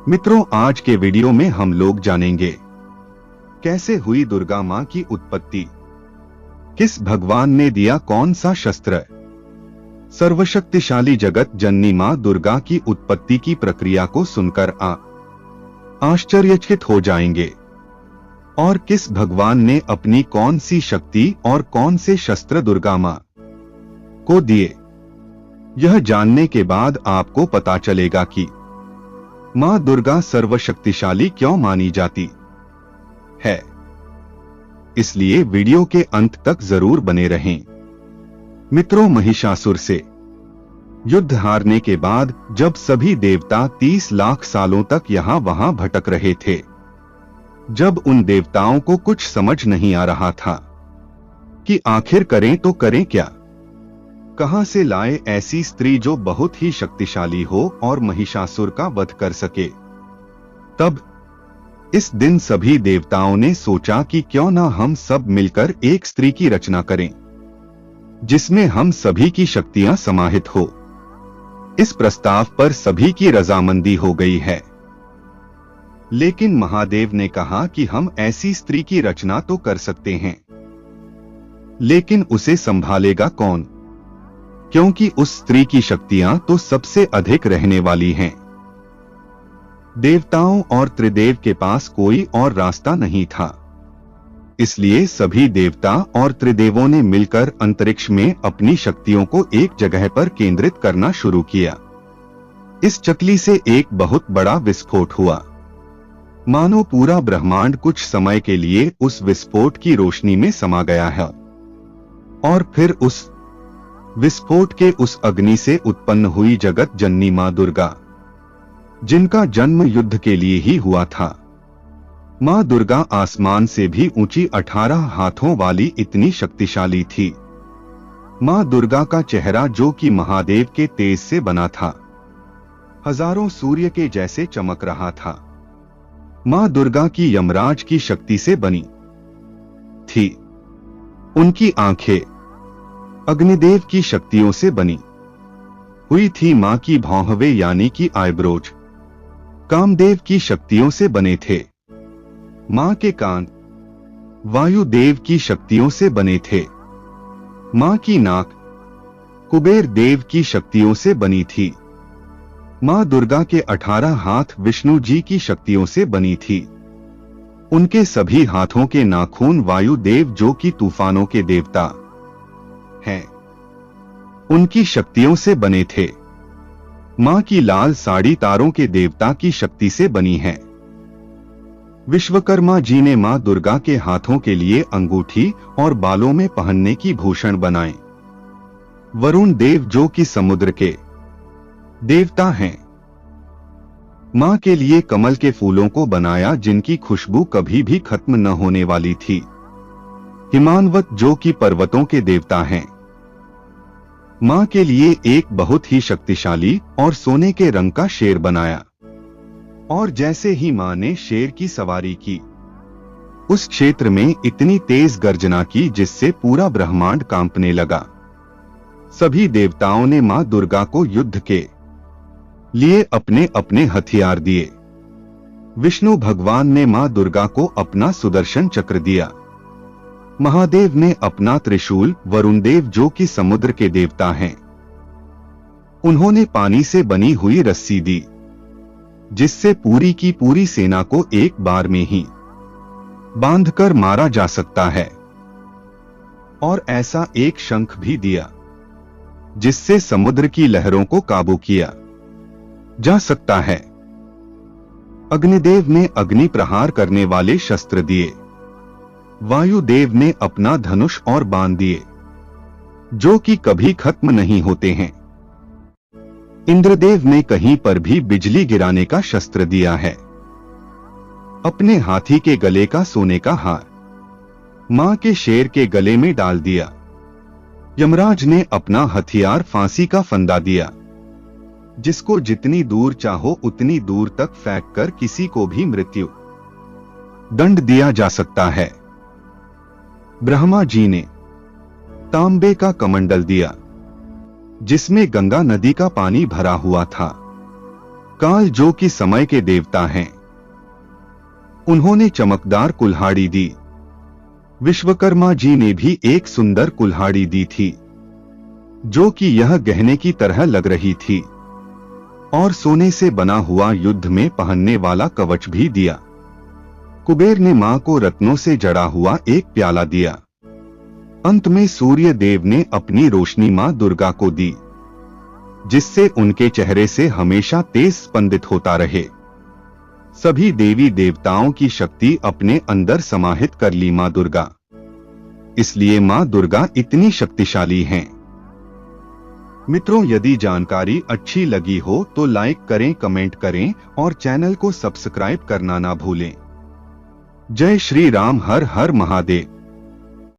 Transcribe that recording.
मित्रों, आज के वीडियो में हम लोग जानेंगे कैसे हुई दुर्गा मां की उत्पत्ति, किस भगवान ने दिया कौन सा शस्त्र। सर्वशक्तिशाली जगत जननी मां दुर्गा की उत्पत्ति की प्रक्रिया को सुनकर आश्चर्यचकित हो जाएंगे और किस भगवान ने अपनी कौन सी शक्ति और कौन से शस्त्र दुर्गा मां को दिए। यह जानने के बाद आपको पता चलेगा कि मां दुर्गा सर्वशक्तिशाली क्यों मानी जाती है। इसलिए वीडियो के अंत तक जरूर बने रहें। मित्रों, महिषासुर से युद्ध हारने के बाद जब सभी देवता 30 लाख सालों तक यहां वहां भटक रहे थे, जब उन देवताओं को कुछ समझ नहीं आ रहा था कि आखिर करें तो करें क्या, कहां से लाए ऐसी स्त्री जो बहुत ही शक्तिशाली हो और महिषासुर का वध कर सके, तब इस दिन सभी देवताओं ने सोचा कि क्यों ना हम सब मिलकर एक स्त्री की रचना करें जिसमें हम सभी की शक्तियां समाहित हो। इस प्रस्ताव पर सभी की रजामंदी हो गई है, लेकिन महादेव ने कहा कि हम ऐसी स्त्री की रचना तो कर सकते हैं, लेकिन उसे संभालेगा कौन, क्योंकि उस स्त्री की शक्तियां तो सबसे अधिक रहने वाली हैं। देवताओं और त्रिदेव के पास कोई और रास्ता नहीं था, इसलिए सभी देवता और त्रिदेवों ने मिलकर अंतरिक्ष में अपनी शक्तियों को एक जगह पर केंद्रित करना शुरू किया। इस चकली से एक बहुत बड़ा विस्फोट हुआ, मानो पूरा ब्रह्मांड कुछ समय के लिए उस विस्फोट की रोशनी में समा गया है। और फिर उस विस्फोट के उस अग्नि से उत्पन्न हुई जगत जननी मां दुर्गा, जिनका जन्म युद्ध के लिए ही हुआ था। मां दुर्गा आसमान से भी ऊंची 18 हाथों वाली इतनी शक्तिशाली थी। मां दुर्गा का चेहरा, जो कि महादेव के तेज से बना था, हजारों सूर्य के जैसे चमक रहा था। मां दुर्गा की यमराज की शक्ति से बनी थी। उनकी आंखें अग्निदेव की शक्तियों से बनी हुई थी। मां की भौंहवे यानी कि आईब्रोज कामदेव की शक्तियों से बने थे। मां के कान वायुदेव की शक्तियों से बने थे। मां की नाक कुबेर देव की शक्तियों से बनी थी। मां दुर्गा के 18 हाथ विष्णु जी की शक्तियों से बनी थी। उनके सभी हाथों के नाखून वायुदेव, जो कि तूफानों के देवता हैं, उनकी शक्तियों से बने थे। मां की लाल साड़ी तारों के देवता की शक्ति से बनी है। विश्वकर्मा जी ने मां दुर्गा के हाथों के लिए अंगूठी और बालों में पहनने की भूषण बनाए। वरुण देव, जो कि समुद्र के देवता हैं, मां के लिए कमल के फूलों को बनाया, जिनकी खुशबू कभी भी खत्म न होने वाली थी। हिमानवत, जो कि पर्वतों के देवता हैं, मां के लिए एक बहुत ही शक्तिशाली और सोने के रंग का शेर बनाया। और जैसे ही मां ने शेर की सवारी की, उस क्षेत्र में इतनी तेज गर्जना की जिससे पूरा ब्रह्मांड कांपने लगा। सभी देवताओं ने मां दुर्गा को युद्ध के लिए अपने अपने हथियार दिए। विष्णु भगवान ने मां दुर्गा को अपना सुदर्शन चक्र दिया। महादेव ने अपना त्रिशूल, वरुण देव, जो कि समुद्र के देवता हैं, उन्होंने पानी से बनी हुई रस्सी दी, जिससे पूरी की पूरी सेना को एक बार में ही बांधकर मारा जा सकता है। और ऐसा एक शंख भी दिया, जिससे समुद्र की लहरों को काबू किया जा सकता है। अग्निदेव ने अग्नि प्रहार करने वाले शस्त्र दिए। वायुदेव ने अपना धनुष और बाण दिए, जो कि कभी खत्म नहीं होते हैं। इंद्रदेव ने कहीं पर भी बिजली गिराने का शस्त्र दिया है। अपने हाथी के गले का सोने का हार मां के शेर के गले में डाल दिया। यमराज ने अपना हथियार फांसी का फंदा दिया, जिसको जितनी दूर चाहो उतनी दूर तक फेंक कर किसी को भी मृत्यु दंड दिया जा सकता है। ब्रह्मा जी ने तांबे का कमंडल दिया, जिसमें गंगा नदी का पानी भरा हुआ था। काल जो कि समय के देवता हैं, उन्होंने चमकदार कुल्हाड़ी दी। विश्वकर्मा जी ने भी एक सुंदर कुल्हाड़ी दी थी, जो कि यह गहने की तरह लग रही थी, और सोने से बना हुआ युद्ध में पहनने वाला कवच भी दिया। कुबेर ने मां को रत्नों से जड़ा हुआ एक प्याला दिया। अंत में सूर्य देव ने अपनी रोशनी मां दुर्गा को दी, जिससे उनके चेहरे से हमेशा तेज स्पंदित होता रहे। सभी देवी देवताओं की शक्ति अपने अंदर समाहित कर ली मां दुर्गा, इसलिए मां दुर्गा इतनी शक्तिशाली हैं। मित्रों, यदि जानकारी अच्छी लगी हो तो लाइक करें, कमेंट करें और चैनल को सब्सक्राइब करना ना भूलें। जय श्री राम। हर हर महादेव।